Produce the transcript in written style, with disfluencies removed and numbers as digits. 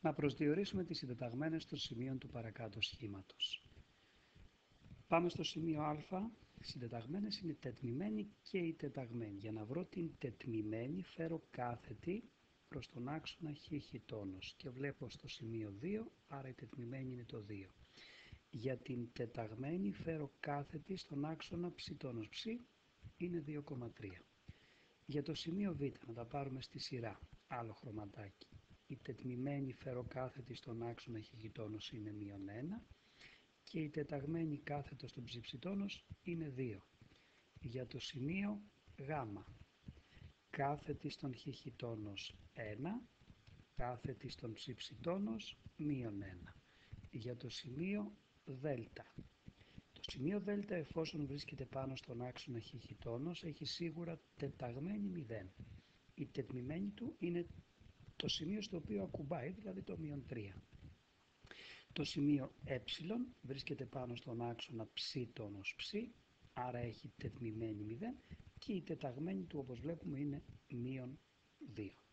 Να προσδιορίσουμε τις συντεταγμένες των σημείων του παρακάτω σχήματος. Πάμε στο σημείο α. Συντεταγμένες είναι τετμημένη και η τεταγμένη. Για να βρω την τετμημένη φέρω κάθετη προς τον άξονα χ τόνος και βλέπω στο σημείο 2, άρα η τετμημένη είναι το 2. Για την τεταγμένη φέρω κάθετη στον άξονα ψ τόνος ψ είναι 2,3. Για το σημείο β, να τα πάρουμε στη σειρά, άλλο χρωματάκι. Η τετμημένη φέρω κάθετη στον άξονα χ τόνος είναι -1 και η τεταγμένη κάθετο στον ψ τόνος είναι 2. Για το σημείο γ, κάθετη στον χ τόνος 1, κάθετη στον ψ τόνος -1. Για το σημείο δ, το σημείο δ εφόσον βρίσκεται πάνω στον άξονα χ τόνος έχει σίγουρα τεταγμένη 0. Η τετμημένη του είναι το σημείο στο οποίο ακουμπάει, δηλαδή το -3. Το σημείο ε βρίσκεται πάνω στον άξονα ψ τόνος ψ, άρα έχει τετμημένη 0 και η τεταγμένη του όπως βλέπουμε είναι -2.